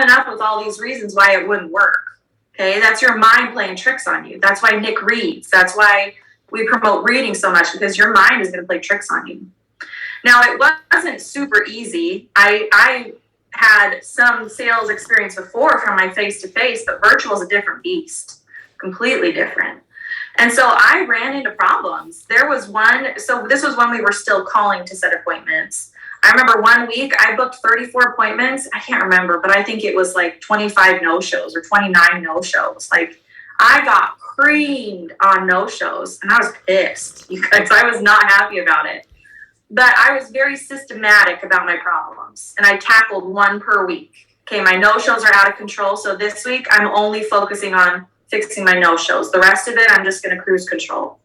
up with all these reasons why it wouldn't work. Okay, that's your mind playing tricks on you. That's why Nick reads. That's why we promote reading so much, because your mind is going to play tricks on you. Now, it wasn't super easy. I had some sales experience before from my face-to-face, but virtual is a different beast, completely different. And so I ran into problems. There was one, so this was when we were still calling to set appointments. I remember one week I booked 34 appointments. I can't remember, but I think it was like 25 no-shows or 29 no-shows. Like, I got creamed on no-shows, and I was pissed because I was not happy about it. But I was very systematic about my problems, and I tackled one per week. Okay, my no-shows are out of control, so this week I'm only focusing on fixing my no-shows. The rest of it, I'm just going to cruise control.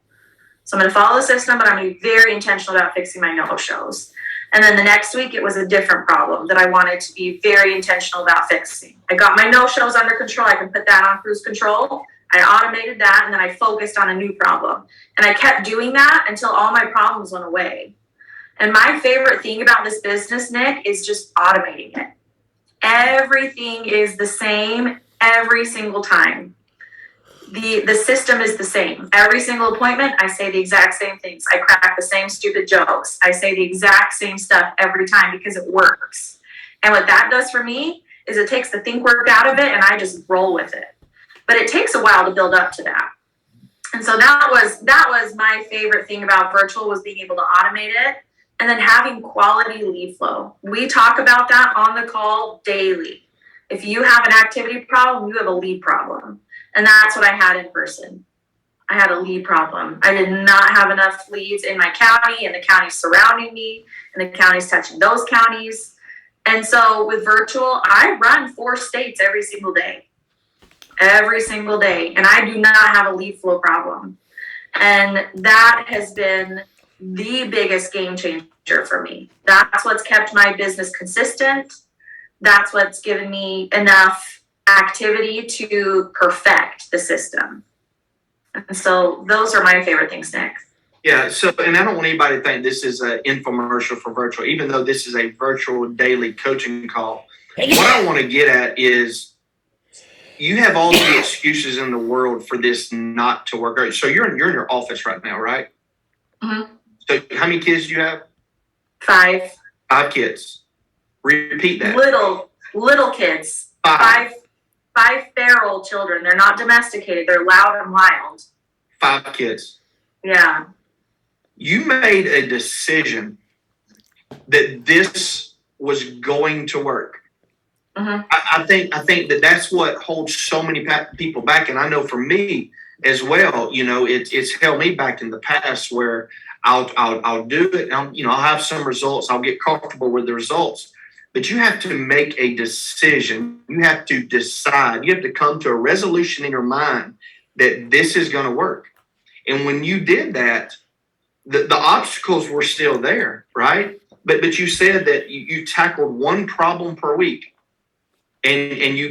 So I'm going to follow the system, but I'm going to be very intentional about fixing my no-shows. And then the next week, it was a different problem that I wanted to be very intentional about fixing. I got my no-shows under control. I can put that on cruise control. I automated that, and then I focused on a new problem. And I kept doing that until all my problems went away. And my favorite thing about this business, Nick, is just automating it. Everything is the same every single time. The system is the same. Every single appointment, I say the exact same things. I crack the same stupid jokes. I say the exact same stuff every time because it works. And what that does for me is it takes the think work out of it, and I just roll with it. But it takes a while to build up to that. And so that was my favorite thing about virtual, was being able to automate it, and then having quality lead flow. We talk about that on the call daily. If you have an activity problem, you have a lead problem. And that's what I had in person. I had a lead problem. I did not have enough leads in my county and the counties surrounding me and the counties touching those counties. And so with virtual, I run 4 states every single day. Every single day. And I do not have a lead flow problem. And that has been the biggest game changer for me. That's what's kept my business consistent. That's what's given me enough activity to perfect the system. And so those are my favorite things, Nick. Yeah, so, and I don't want anybody to think this is an infomercial for virtual, even though this is a virtual daily coaching call. What I want to get at is you have all the excuses in the world for this not to work. So you're in your office right now, right? Mm-hmm. So how many kids do you have? 5. 5 kids. Repeat that. Little kids. 5 feral children. They're not domesticated. They're loud and wild. 5 kids. Yeah. You made a decision that this was going to work. Mm-hmm. I think that's what holds so many people back, and I know for me as well. You know, it's held me back in the past where I'll do it. And I'll have some results. I'll get comfortable with the results. But you have to make a decision. You have to decide. You have to come to a resolution in your mind that this is going to work. And when you did that, the obstacles were still there, right? But you said that you tackled one problem per week, and you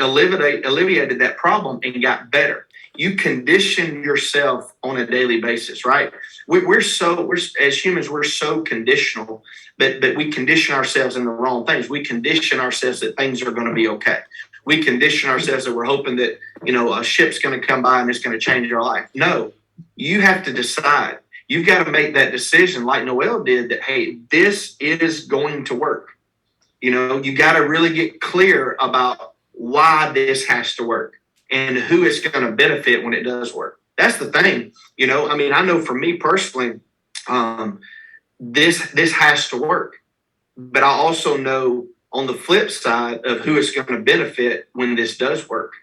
alleviated that problem and got better. You condition yourself on a daily basis, right? We're as humans, we're so conditional, but we condition ourselves in the wrong things. We condition ourselves that things are going to be okay. We condition ourselves that we're hoping that, a ship's going to come by and it's going to change our life. No, you have to decide. You've got to make that decision like Noelle did that, hey, this is going to work. You got to really get clear about why this has to work and who it's going to benefit when it does work. That's the thing. I know for me personally, this has to work. But I also know on the flip side of who it's going to benefit when this does work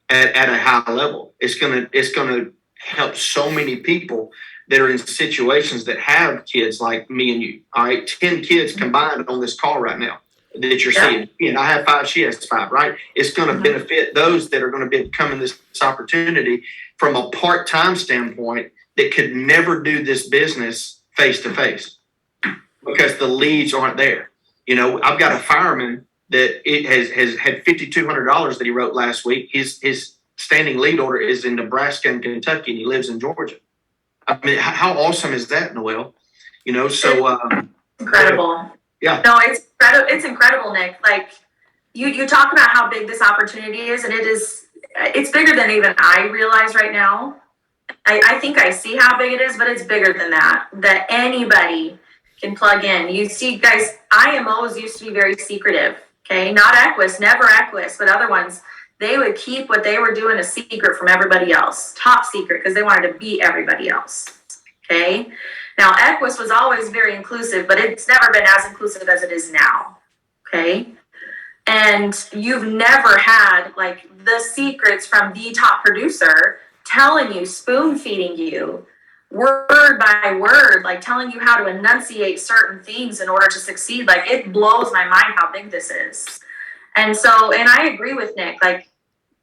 at a high level. It's going to help so many people that are in situations that have kids like me and you. All right, 10 kids combined on this call right now that you're seeing. And I have 5, she has 5, right? It's going to benefit those that are going to be coming this opportunity from a part-time standpoint that could never do this business face-to-face because the leads aren't there. I've got a fireman that it has had $5,200 that he wrote last week. His standing lead order is in Nebraska and Kentucky, and he lives in Georgia. I mean, how awesome is that, Noelle? So incredible. Yeah. No, it's incredible, Nick. Like, you talk about how big this opportunity is, and it's bigger than even I realize right now. I think I see how big it is, but it's bigger than that anybody can plug in. You see, guys, IMOs used to be very secretive, okay? Not Equus, never Equus, but other ones, they would keep what they were doing a secret from everybody else, top secret, because they wanted to beat everybody else, okay? Now, Equus was always very inclusive, but it's never been as inclusive as it is now, okay? And you've never had like the secrets from the top producer telling you, spoon feeding you word by word, like telling you how to enunciate certain things in order to succeed. Like, it blows my mind how big this is. And so, and I agree with Nick, like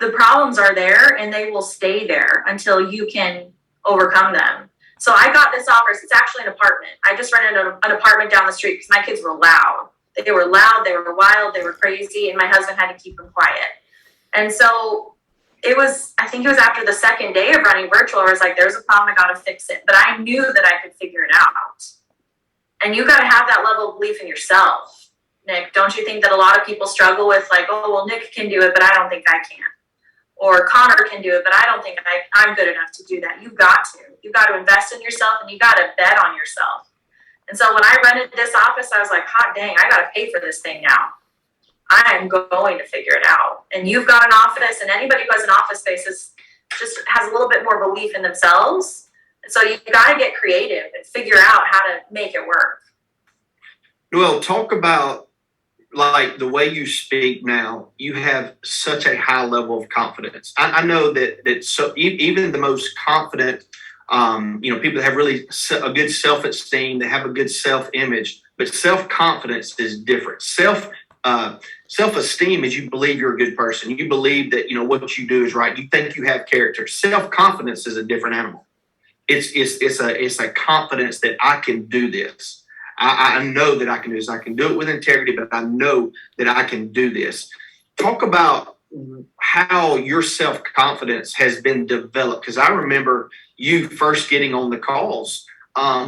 the problems are there and they will stay there until you can overcome them. So I got this offer. It's actually an apartment. I just rented an apartment down the street because my kids were loud. They were loud, they were wild, they were crazy, and my husband had to keep them quiet. And so I think it was after the second day of running virtual, I was like, there's a problem, I gotta fix it. But I knew that I could figure it out. And you gotta have that level of belief in yourself. Nick, don't you think that a lot of people struggle with like, oh, well, Nick can do it, but I don't think I can. Or Connor can do it, but I don't think I'm good enough to do that. You've got to. You've got to invest in yourself, and you got to bet on yourself. And so when I rented this office, I was like, hot dang, I got to pay for this thing now. I am going to figure it out. And you've got an office, and anybody who has an office space just has a little bit more belief in themselves. And so you got to get creative and figure out how to make it work. Noelle, talk about like the way you speak now. You have such a high level of confidence. I know that so even the most confident people that have really a good self-esteem, they have a good self-image, but self-confidence is different. Self-esteem is you believe you're a good person. You believe that, what you do is right. You think you have character. Self-confidence is a different animal. It's a confidence that I can do this. I know that I can do this. I can do it with integrity, but I know that I can do this. Talk about how your self-confidence has been developed. Because I remember you first getting on the calls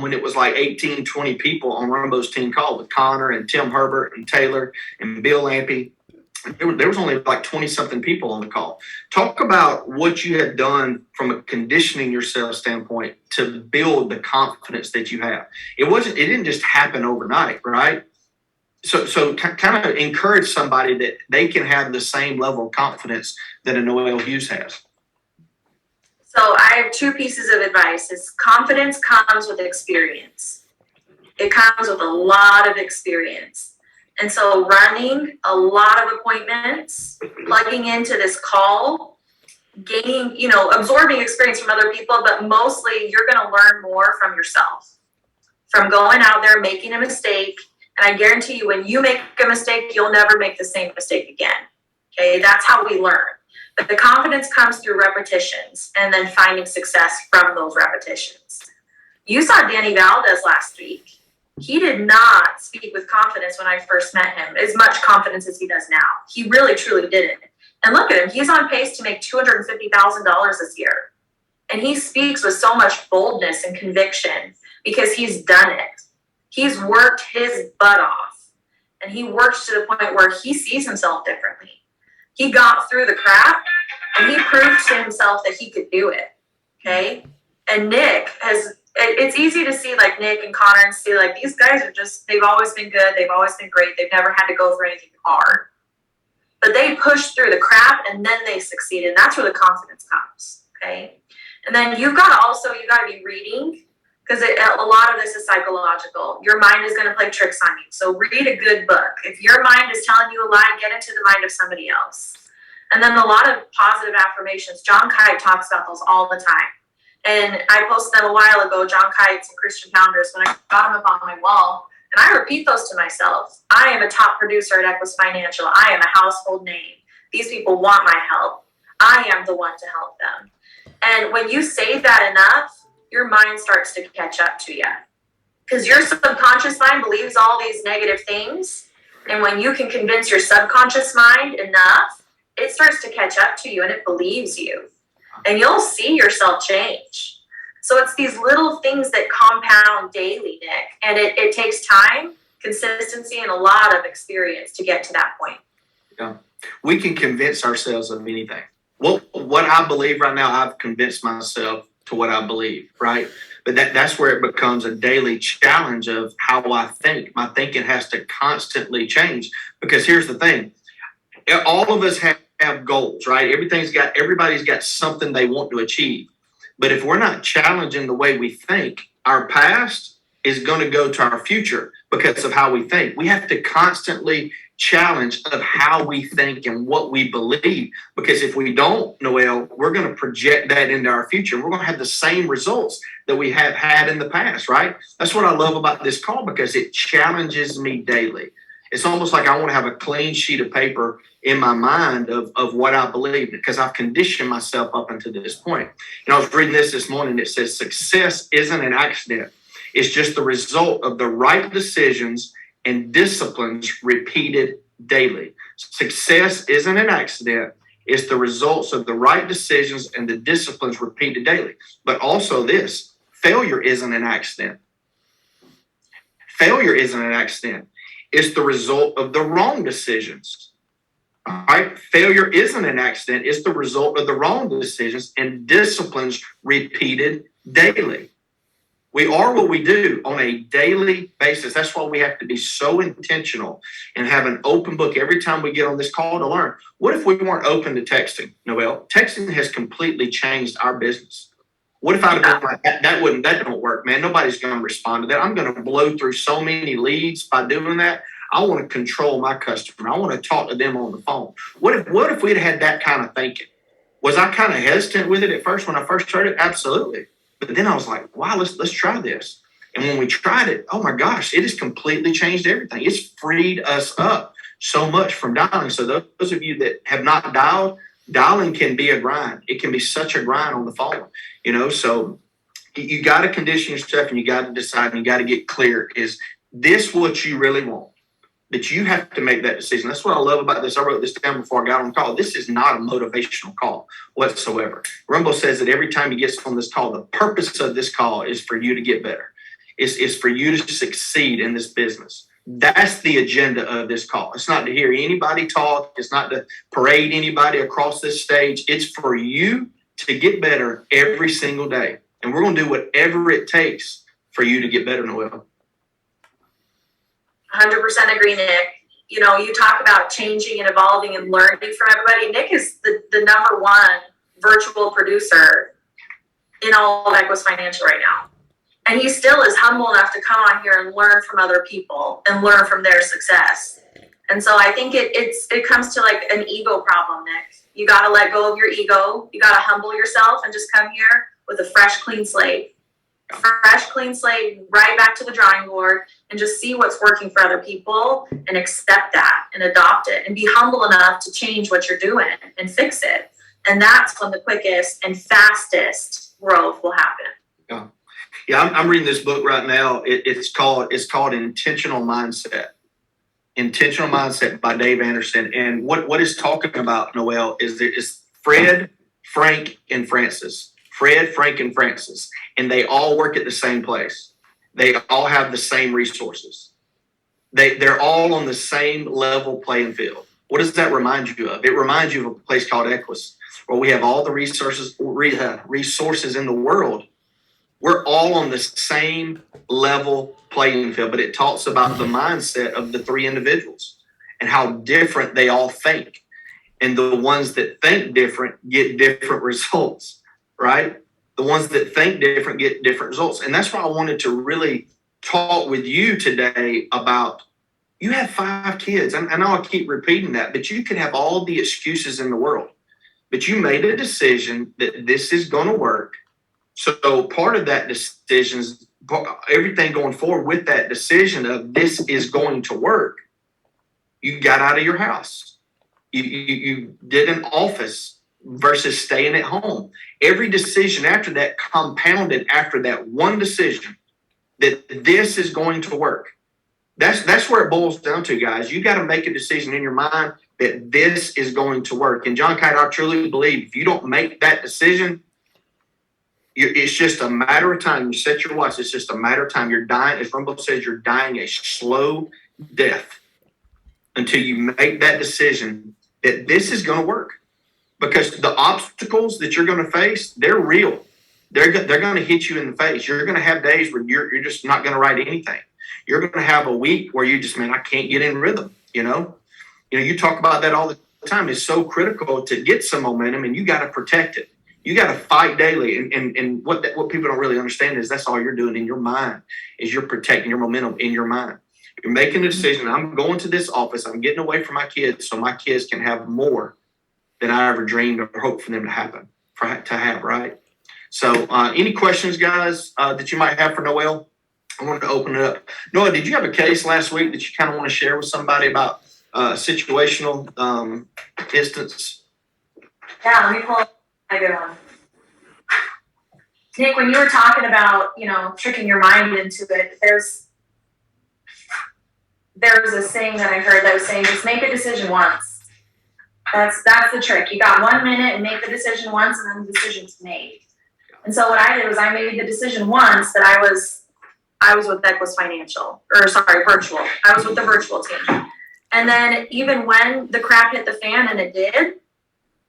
when it was like 18, 20 people on Rumbo's team call with Connor and Tim Herbert and Taylor and Bill Lampy. There was only like 20-something people on the call. Talk about what you have done from a conditioning yourself standpoint to build the confidence that you have. It didn't just happen overnight, right? So kind of encourage somebody that they can have the same level of confidence that a Noelle Hughes has. So I have two pieces of advice. Confidence comes with experience. It comes with a lot of experience. And so running a lot of appointments, plugging into this call, gaining, absorbing experience from other people, but mostly you're going to learn more from yourself, from going out there, making a mistake. And I guarantee you, when you make a mistake, you'll never make the same mistake again. Okay, that's how we learn. But the confidence comes through repetitions and then finding success from those repetitions. You saw Danny Valdez last week. He did not speak with confidence when I first met him, as much confidence as he does now. He really, truly didn't. And look at him. He's on pace to make $250,000 this year. And he speaks with so much boldness and conviction because he's done it. He's worked his butt off. And he worked to the point where he sees himself differently. He got through the crap and he proved to himself that he could do it. Okay? And Nick it's easy to see like Nick and Connor and see like these guys they've always been good. They've always been great. They've never had to go through anything hard. But they pushed through the crap and then they succeeded. And that's where the confidence comes. Okay? And then you got to be reading, because a lot of this is psychological. Your mind is going to play tricks on you. So read a good book. If your mind is telling you a lie, get into the mind of somebody else. And then a lot of positive affirmations. John Kite talks about those all the time. And I posted them a while ago, John Kites and Christian Founders, when I got them up on my wall. And I repeat those to myself. I am a top producer at Equus Financial. I am a household name. These people want my help. I am the one to help them. And when you say that enough, your mind starts to catch up to you. Because your subconscious mind believes all these negative things. And when you can convince your subconscious mind enough, it starts to catch up to you and it believes you. And you'll see yourself change. So it's these little things that compound daily, Nick. And it takes time, consistency, and a lot of experience to get to that point. Yeah. We can convince ourselves of anything. What I believe right now, I've convinced myself to what I believe, right? But that's where it becomes a daily challenge of how I think. My thinking has to constantly change, because here's the thing. All of us have goals, right? Everybody's got something they want to achieve. But if we're not challenging the way we think, our past is going to go to our future because of how we think. We have to constantly challenge of how we think and what we believe. Because if we don't, Noelle, we're going to project that into our future. We're going to have the same results that we have had in the past, right? That's what I love about this call, because it challenges me daily. It's almost like I want to have a clean sheet of paper in my mind of what I believe, because I've conditioned myself up until this point. And I was reading this morning. It says success isn't an accident. It's just the result of the right decisions and disciplines repeated daily. Success isn't an accident. It's the results of the right decisions and the disciplines repeated daily. But also this, failure isn't an accident. Failure isn't an accident. It's the result of the wrong decisions. All right? Failure isn't an accident. It's the result of the wrong decisions and disciplines repeated daily. We are what we do on a daily basis. That's why we have to be so intentional and have an open book every time we get on this call to learn. What if we weren't open to texting, Noelle? Texting has completely changed our business. What if I'd have been like, that don't work, man. Nobody's going to respond to that. I'm going to blow through so many leads by doing that. I want to control my customer. I want to talk to them on the phone. What if we'd had that kind of thinking? Was I kind of hesitant with it at first when I first started? Absolutely. But then I was like, wow, let's try this. And when we tried it, oh my gosh, it has completely changed everything. It's freed us up so much from dialing. So those of you that have not dialed, dialing can be a grind. It can be such a grind on the phone, so you got to condition yourself, and you got to decide, and you got to get clear. Is this what you really want? That you have to make that decision. That's what I love about this. I wrote this down before I got on the call. This is not a motivational call whatsoever. Rumble says that every time he gets on this call, the purpose of this call is for you to get better. It's for you to succeed in this business. That's the agenda of this call. It's not to hear anybody talk. It's not to parade anybody across this stage. It's for you to get better every single day. And we're going to do whatever it takes for you to get better, Noelle. 100% agree, Nick. You talk about changing and evolving and learning from everybody. Nick is the number one virtual producer in all of Equus Financial right now. And he still is humble enough to come on here and learn from other people and learn from their success. And so I think it comes to like an ego problem, Nick. You got to let go of your ego. You got to humble yourself and just come here with a fresh, clean slate. Fresh, clean slate, right back to the drawing board, and just see what's working for other people and accept that and adopt it and be humble enough to change what you're doing and fix it. And that's when the quickest and fastest growth will happen. Yeah, I'm reading this book right now. It's called Intentional Mindset. Intentional Mindset by Dave Anderson. And what it's talking about, Noelle, is Fred, Frank, and Francis. Fred, Frank, and Francis. And they all work at the same place. They all have the same resources. They're all on the same level playing field. What does that remind you of? It reminds you of a place called Equus, where we have all the resources in the world. We're all on the same level playing field, but it talks about the mindset of the three individuals and how different they all think. And the ones that think different get different results, right? The ones that think different get different results. And that's why I wanted to really talk with you today about, you have 5 kids. I know I keep repeating that, but you can have all the excuses in the world. But you made a decision that this is going to work. So part of that decision is everything going forward with that decision of this is going to work. You got out of your house. You did an office versus staying at home. Every decision after that compounded after that one decision that this is going to work. That's where it boils down to, guys. You got to make a decision in your mind that this is going to work. And John Kite, I truly believe if you don't make that decision, it's just a matter of time. You set your watch. It's just a matter of time. You're dying. As Rumble says, you're dying a slow death until you make that decision that this is going to work, because the obstacles that you're going to face, they're real. They're going to hit you in the face. You're going to have days where you're just not going to write anything. You're going to have a week where you just, man, I can't get in rhythm. You talk about that all the time. It's so critical to get some momentum, and you got to protect it. You got to fight daily. And what people don't really understand is that's all you're doing in your mind, is you're protecting your momentum in your mind. You're making a decision. I'm going to this office. I'm getting away from my kids so my kids can have more than I ever dreamed or hoped for them to have, right? So any questions, guys, that you might have for Noelle? I wanted to open it up. Noelle, did you have a case last week that you kind of want to share with somebody about situational instance? Yeah, let me pull up a good one. Nick, when you were talking about, tricking your mind into it, there's a saying that I heard that was saying, just make a decision once. That's the trick. You got 1 minute and make the decision once, and then the decision's made. And so what I did was I made the decision once that I was with Equus Virtual. I was with the virtual team. And then even when the crap hit the fan, and it did,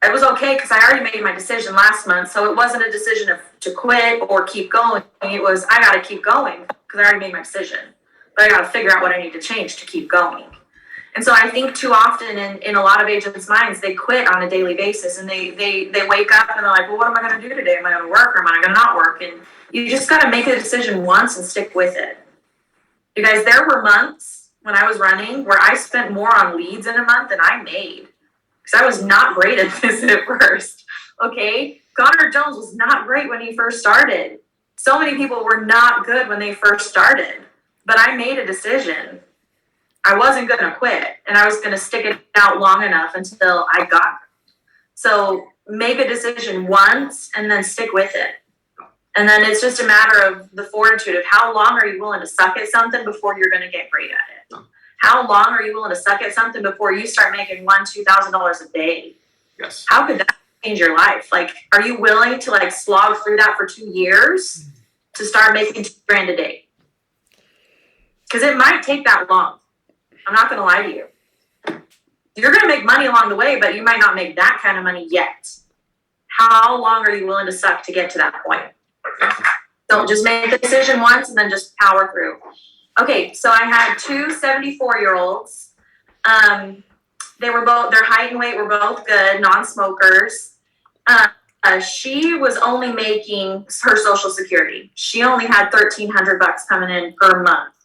it was okay because I already made my decision last month. So it wasn't a decision to quit or keep going. It was, I got to keep going because I already made my decision. But I got to figure out what I need to change to keep going. And so I think too often in a lot of agents' minds, they quit on a daily basis, and they wake up and they're like, well, what am I going to do today? Am I going to work or am I going to not work? And you just got to make a decision once and stick with it. You guys, there were months when I was running where I spent more on leads in a month than I made, because I was not great at this at first. Okay. Connor Jones was not great when he first started. So many people were not good when they first started, but I made a decision. I wasn't going to quit, and I was going to stick it out long enough until I got it. So make a decision once and then stick with it. And then it's just a matter of the fortitude of how long are you willing to suck at something before you're going to get great at it? How long are you willing to suck at something before you start making $1,000-$2,000 a day? Yes. How could that change your life? Like, are you willing to slog through that for 2 years to start making $2,000 a day? Because it might take that long. I'm not going to lie to you. You're going to make money along the way, but you might not make that kind of money yet. How long are you willing to suck to get to that point? Don't just make the decision once and then just power through. Okay, so I had two 74-year-olds. Their height and weight were both good, non-smokers. She was only making her Social Security. She only had $1,300 coming in per month.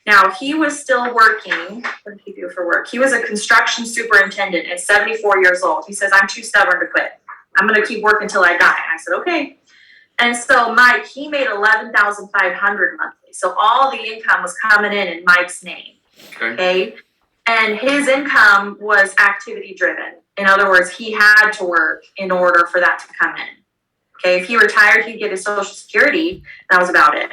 Now, he was still working. What did he do for work? He was a construction superintendent at 74 years old. He says, I'm too stubborn to quit. I'm going to keep working until I die. And I said, okay. And so Mike, he made $11,500 monthly. So all the income was coming in Mike's name. Okay. And his income was activity driven. In other words, he had to work in order for that to come in. Okay. If he retired, he'd get his Social Security. That was about it.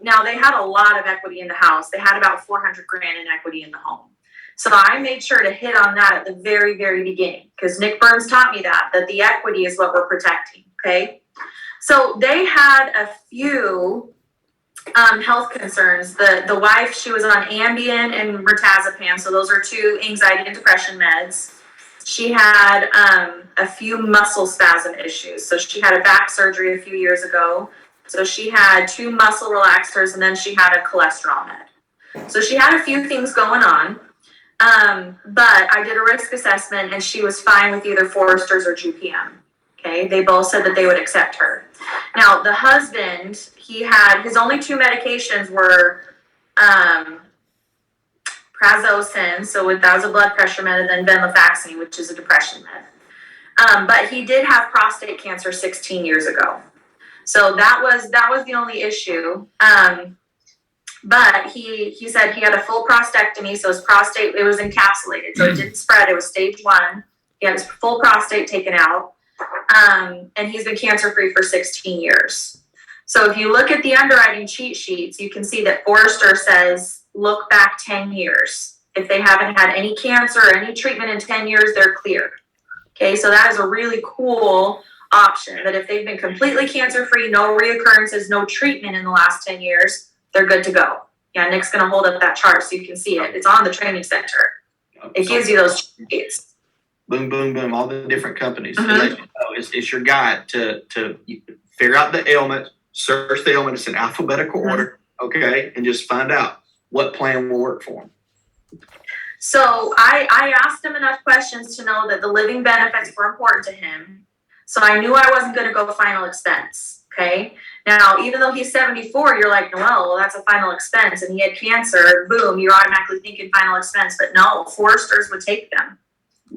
Now they had a lot of equity in the house. They had about $400,000 in equity in the home. So I made sure to hit on that at the very, very beginning, because Nick Burns taught me that the equity is what we're protecting. Okay. So they had a few health concerns. The wife, she was on Ambien and mirtazapine. So those are two anxiety and depression meds. She had a few muscle spasm issues. So she had a back surgery a few years ago. So she had 2 muscle relaxers, and then she had a cholesterol med. So she had a few things going on. But I did a risk assessment, and she was fine with either Forrester's or GPM. Okay, they both said that they would accept her. Now, the husband, he had, his only 2 medications were prazosin, so that was a blood pressure med, and then venlafaxine, which is a depression med. But he did have prostate cancer 16 years ago. So that was the only issue. But he said he had a full prostatectomy, so his prostate, it was encapsulated, so it didn't spread. It was stage 1. He had his full prostate taken out, and he's been cancer-free for 16 years. So if you look at the underwriting cheat sheets, you can see that Forrester says, look back 10 years. If they haven't had any cancer or any treatment in 10 years, they're cleared. Okay, so that is a really cool option, that if they've been completely cancer-free, no reoccurrences, no treatment in the last 10 years, they're good to go. Yeah, Nick's going to hold up that chart so you can see it. It's on the training center. It gives you those cheats. Boom, boom, boom, all the different companies. Mhm. It lets you know, it's your guide to figure out the ailment, search the ailment. It's in alphabetical order, okay, and just find out what plan will work for them. So I asked him enough questions to know that the living benefits were important to him. So I knew I wasn't going to go final expense. Okay. Now, even though he's 74, you're like, Noelle, well, that's a final expense. And he had cancer. Boom, you're automatically thinking final expense. But no, Foresters would take them.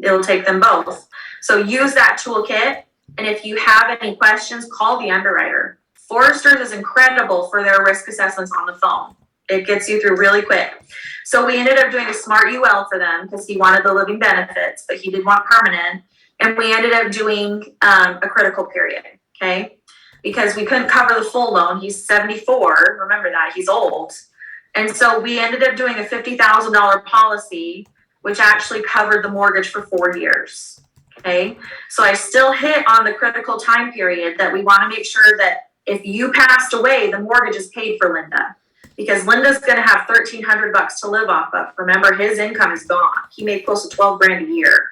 It'll take them both. So use that toolkit. And if you have any questions, call the underwriter. Foresters is incredible for their risk assessments on the phone. It gets you through really quick. So we ended up doing a smart UL for them because he wanted the living benefits, but he did want permanent. And we ended up doing a critical period, okay? Because we couldn't cover the full loan. He's 74. Remember that. He's old. And so we ended up doing a $50,000 policy, which actually covered the mortgage for 4 years, okay? So I still hit on the critical time period that we want to make sure that if you passed away, the mortgage is paid for Linda. Because Linda's going to have $1,300 to live off of. Remember, his income is gone. He made close to $12,000 a year.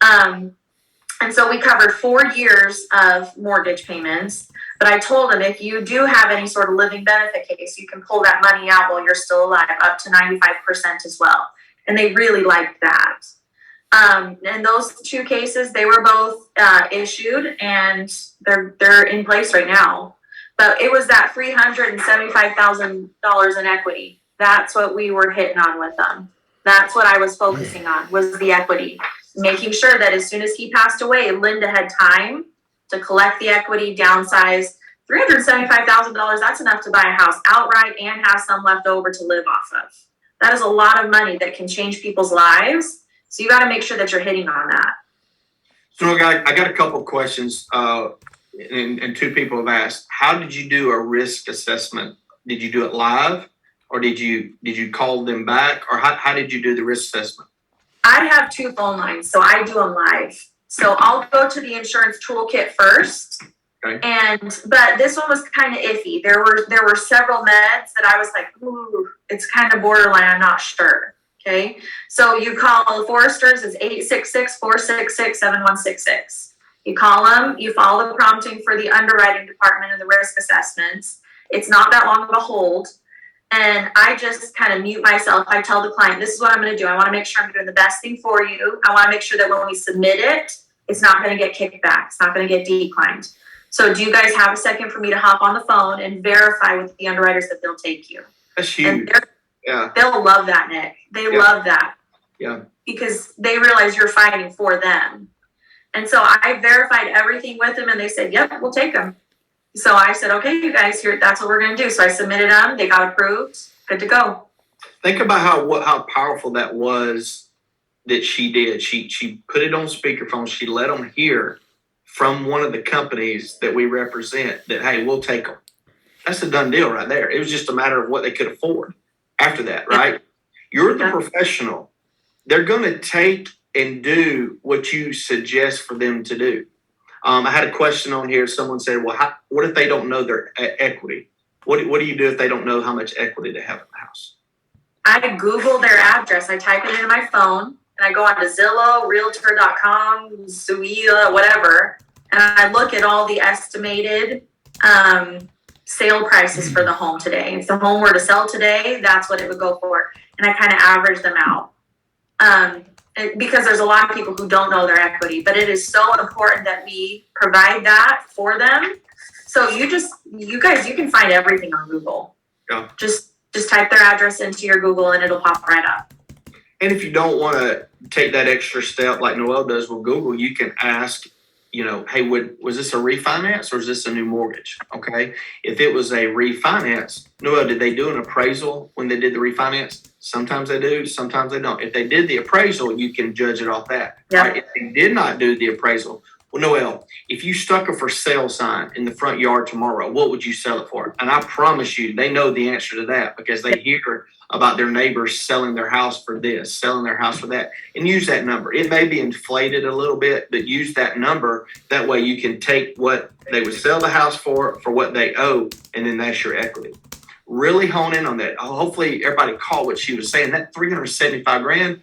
And so we covered 4 years of mortgage payments. But I told him, if you do have any sort of living benefit case, you can pull that money out while you're still alive, up to 95% as well. And they really liked that. And those 2 cases, they were both issued, and they're in place right now. But it was that $375,000 in equity. That's what we were hitting on with them. That's what I was focusing on, was the equity. Making sure that as soon as he passed away, Linda had time to collect the equity, downsize. $375,000, that's enough to buy a house outright and have some left over to live off of. That is a lot of money that can change people's lives. So you got to make sure that you're hitting on that. So I got a couple of questions. And 2 people have asked, how did you do a risk assessment? Did you do it live, or did you call them back, or how did you do the risk assessment? I have 2 phone lines, so I do them live. So I'll go to the insurance toolkit first. Okay. But this one was kind of iffy. There were several meds that I was like, ooh, it's kind of borderline, I'm not sure. Okay. So you call Foresters, is 866-466-7166. You call them, you follow the prompting for the underwriting department and the risk assessments. It's not that long of a hold. And I just kind of mute myself. I tell the client, this is what I'm going to do. I want to make sure I'm doing the best thing for you. I want to make sure that when we submit it, it's not going to get kicked back. It's not going to get declined. So do you guys have a second for me to hop on the phone and verify with the underwriters that they'll take you? That's huge. Yeah. They'll love that, Nick. They love that. Yeah. Because they realize you're fighting for them. And so I verified everything with them, and they said, yep, we'll take them. So I said, okay, you guys, here, that's what we're going to do. So I submitted them. They got approved. Good to go. Think about how powerful that was that she did. She put it on speakerphone. She let them hear from one of the companies that we represent that, hey, we'll take them. That's a done deal right there. It was just a matter of what they could afford after that, right? You're the professional. They're going to take and do what you suggest for them to do. I had a question on here. Someone said, well, what if they don't know their equity? What do you do if they don't know how much equity they have in the house? I Google their address. I type it into my phone, and I go on to Zillow, Realtor.com, Zuila, whatever, and I look at all the estimated sale prices for the home today. If the home were to sell today, that's what it would go for. And I kind of average them out. Because there's a lot of people who don't know their equity, but it is so important that we provide that for them. So you guys, you can find everything on Google. Yeah. Just type their address into your Google and it'll pop right up. And if you don't want to take that extra step like Noelle does with Google, you can ask, hey, was this a refinance or is this a new mortgage? Okay. If it was a refinance, Noelle, did they do an appraisal when they did the refinance? Sometimes they do, sometimes they don't. If they did the appraisal, you can judge it off that. Yeah. Right? If they did not do the appraisal, well, Noelle, if you stuck a for sale sign in the front yard tomorrow, what would you sell it for? And I promise you, they know the answer to that because they hear about their neighbors selling their house for this, selling their house for that, and use that number. It may be inflated a little bit, but use that number. That way you can take what they would sell the house for what they owe, and then that's your equity. Really hone in on that. Hopefully everybody caught what she was saying. That $375,000,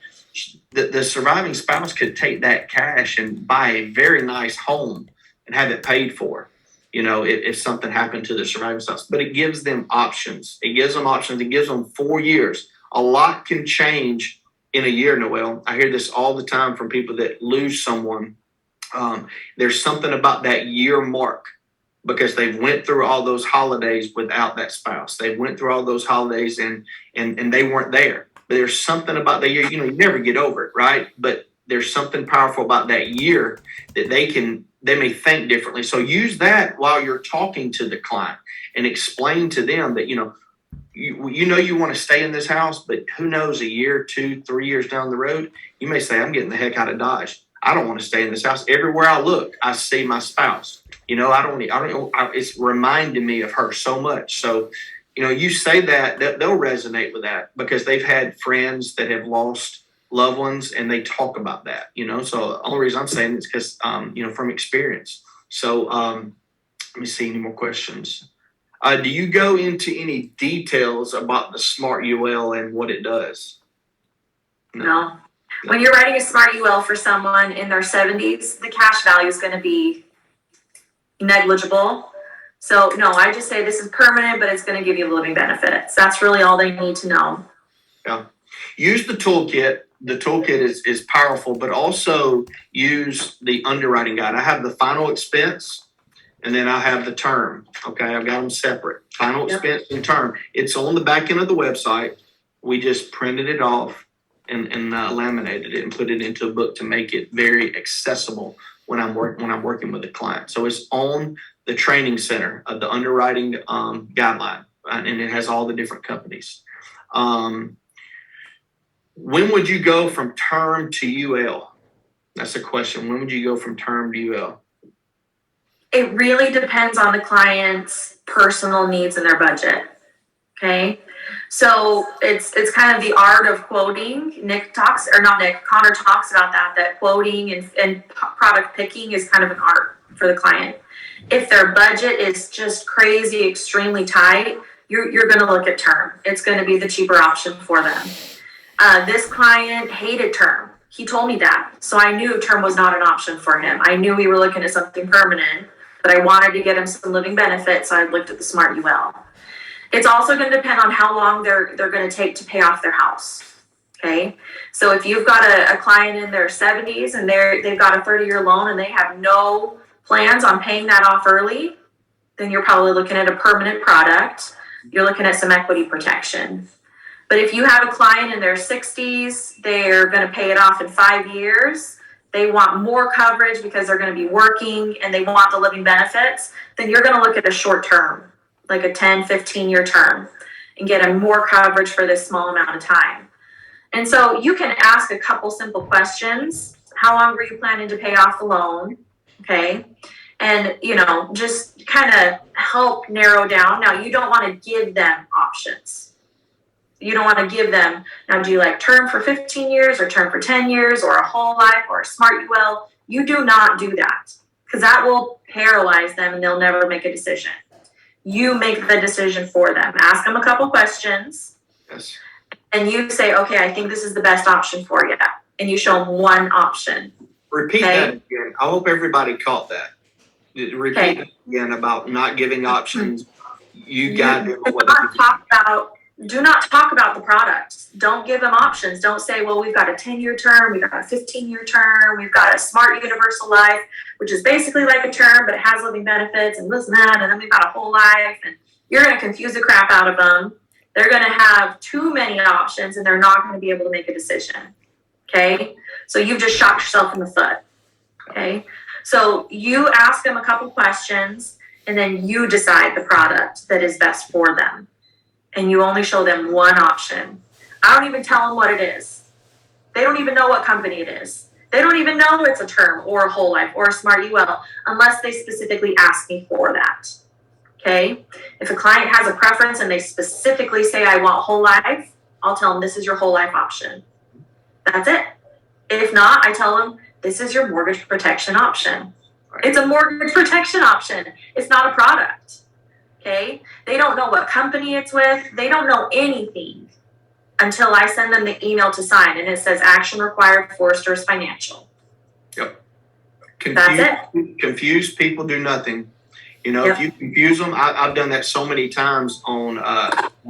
the surviving spouse could take that cash and buy a very nice home and have it paid for, if something happened to the surviving spouse. But it gives them options. It gives them options. It gives them 4 years. A lot can change in a year, Noelle. I hear this all the time from people that lose someone. There's something about that year mark because they've went through all those holidays without that spouse. They went through all those holidays and they weren't there. But there's something about that year, you never get over it, right? But there's something powerful about that year that they may think differently. So use that while you're talking to the client and explain to them that, you want to stay in this house, but who knows, a year, 2, 3 years down the road, you may say, I'm getting the heck out of Dodge. I don't want to stay in this house. Everywhere I look, I see my spouse. It's reminding me of her so much. So, you say that they'll resonate with that because they've had friends that have lost loved ones and they talk about that, So the only reason I'm saying it's because, from experience. So let me see any more questions. Do you go into any details about the Smart UL and what it does? No. When you're writing a Smart UL for someone in their 70s, the cash value is going to be negligible. So no, I just say this is permanent, but it's going to give you living benefits. That's really all they need to know. Yeah. Use the toolkit. The toolkit is powerful, but also use the underwriting guide. I have the final expense and then I have the term. Okay, I've got them separate. Final expense and term. It's on the back end of the website. We just printed it off and laminated it and put it into a book to make it very accessible when I'm working with a client. So it's on the training center of the underwriting guideline, and it has all the different companies. When would you go from term to UL? That's a question. When would you go from term to UL? It really depends on the client's personal needs and their budget. Okay. So it's kind of the art of quoting. Connor talks about that quoting and product picking is kind of an art for the client. If their budget is just crazy, extremely tight, you're going to look at term. It's going to be the cheaper option for them. This client hated term. He told me that. So I knew term was not an option for him. I knew we were looking at something permanent, but I wanted to get him some living benefits. So I looked at the Smart UL. It's also going to depend on how long they're going to take to pay off their house. Okay. So if you've got a client in their 70s and they've got a 30-year loan and they have no plans on paying that off early, then you're probably looking at a permanent product. You're looking at some equity protection. But if you have a client in their 60s, they're going to pay it off in 5 years, they want more coverage because they're going to be working and they want the living benefits, then you're going to look at a short term, like a 10, 15-year term, and get a more coverage for this small amount of time. And so you can ask a couple simple questions. How long were you planning to pay off the loan? Okay. And, just kind of help narrow down. Now, you don't want to give them options. You don't want to give them, now, do you like term for 15 years or term for 10 years or a whole life or a Smart UL? You do not do that because that will paralyze them and they'll never make a decision. You make the decision for them. Ask them a couple questions. Yes. And you say, okay, I think this is the best option for you. And you show them one option. Repeat that again. I hope everybody caught that. Repeat that again about not giving options. You got to do not talk about the product. Don't give them options. Don't say, well, we've got a 10-year term, we've got a 15-year term, we've got a Smart Universal Life, which is basically like a term, but it has living benefits and this and that, and then we've got a whole life, and you're going to confuse the crap out of them. They're going to have too many options, and they're not going to be able to make a decision. Okay? So you've just shot yourself in the foot. Okay? So you ask them a couple questions, and then you decide the product that is best for them. And you only show them one option. I don't even tell them what it is. They don't even know what company it is. They don't even know it's a term or a whole life or a Smart UL unless they specifically ask me for that. Okay? If a client has a preference and they specifically say, I want whole life, I'll tell them this is your whole life option. That's it. If not, I tell them this is your mortgage protection option. It's a mortgage protection option. It's not a product. Okay? They don't know what company it's with. They don't know anything until I send them the email to sign, and it says action required, Forrester's Financial. Yep. That's it. Confused people do nothing. You know, Yep. if you confuse them, I've done that so many times on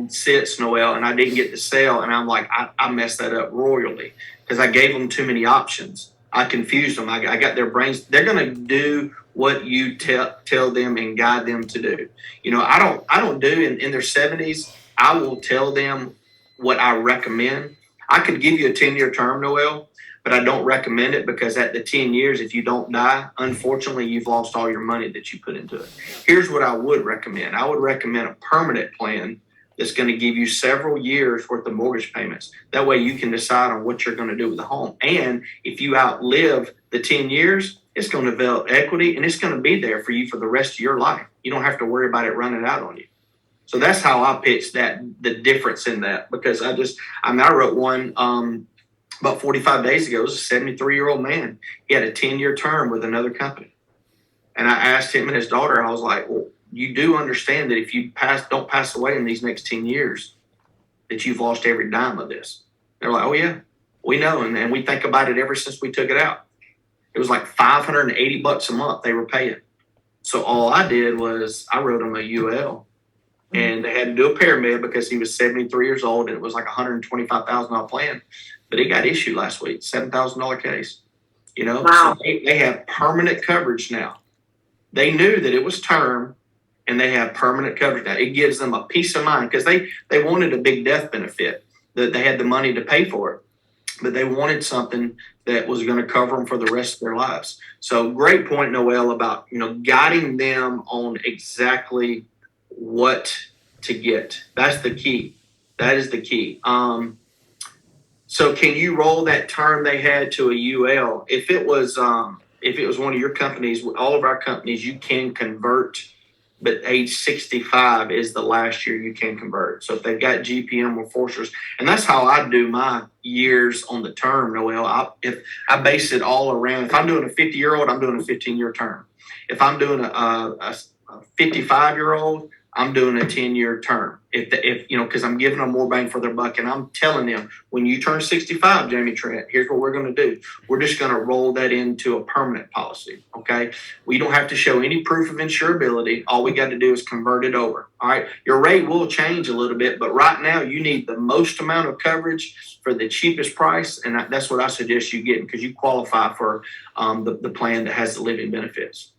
sits, Noelle, and I didn't get the sale, and I'm like, I messed that up royally because I gave them too many options. I confused them. I got their brains. They're going to do what you tell them and guide them to do. You know, I don't do in their 70s. I will tell them what I recommend. I could give you a 10-year term, Noelle, but I don't recommend it because at the 10 years, if you don't die, unfortunately, you've lost all your money that you put into it. Here's what I would recommend. I would recommend a permanent plan that's going to give you several years worth of mortgage payments. That way you can decide on what you're going to do with the home. And if you outlive the 10 years, it's going to develop equity and it's going to be there for you for the rest of your life. You don't have to worry about it running out on you. So that's how I pitched that, the difference in that, because I wrote one about 45 days ago. It was a 73-year-old man. He had a 10-year term with another company. And I asked him and his daughter, I was like, well, you do understand that if you don't pass away in these next 10 years, that you've lost every dime of this. They're like, oh, yeah, we know. And we think about it ever since we took it out. It was like $580 a month they were paying. So all I did was I wrote him a UL. And they had to do a pyramid because he was 73 years old and it was like a $125,000 plan. But it got issued last week, $7,000 case. You know, wow. So they have permanent coverage now. They knew that it was term and they have permanent coverage now. It gives them a peace of mind because they wanted a big death benefit, that they had the money to pay for it. But they wanted something that was going to cover them for the rest of their lives. So great point, Noelle, about, you know, guiding them on exactly what to get. That's the key. That is the key. So can you roll that term they had to a UL? If it was one of your companies, all of our companies, you can convert, but age 65 is the last year you can convert. So if they've got GPM or Forsters, and that's how I do my years on the term, Noelle. If I base it all around, if I'm doing a 50-year-old, I'm doing a 15-year term. If I'm doing a 55-year-old, I'm doing a 10-year term. If you know, because I'm giving them more bang for their buck, and I'm telling them when you turn 65, Jamie Trent, here's what we're going to do. We're just going to roll that into a permanent policy. Okay, we don't have to show any proof of insurability. All we got to do is convert it over. All right, your rate will change a little bit, but right now you need the most amount of coverage for the cheapest price, and that's what I suggest you getting because you qualify for the plan that has the living benefits.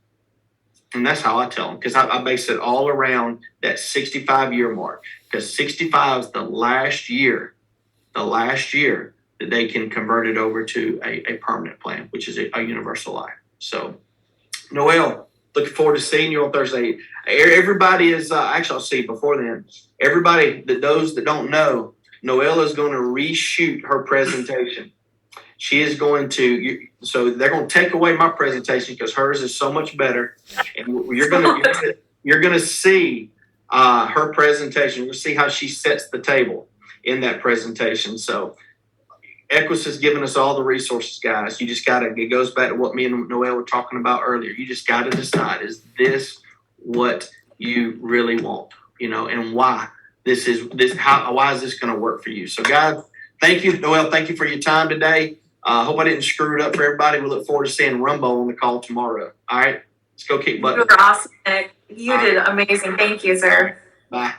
And that's how I tell them, because I base it all around that 65-year mark, because 65 is the last year that they can convert it over to a permanent plan, which is a universal life. So, Noelle, looking forward to seeing you on Thursday. Everybody is, actually, I'll see you before then. Everybody, those that don't know, Noelle is going to reshoot her presentation. She is going to, so they're going to take away my presentation because hers is so much better. And you're going to see her presentation. You'll see how she sets the table in that presentation. So Equus has given us all the resources, guys. You just got to, it goes back to what me and Noelle were talking about earlier. You just got to decide, is this what you really want? You know, and why? Why is this going to work for you? So guys, thank you, Noelle. Thank you for your time today. I hope I didn't screw it up for everybody. We look forward to seeing Rumbo on the call tomorrow. All right, let's go kick butt. You were awesome, Nick. You did amazing. Thank you, sir. Bye.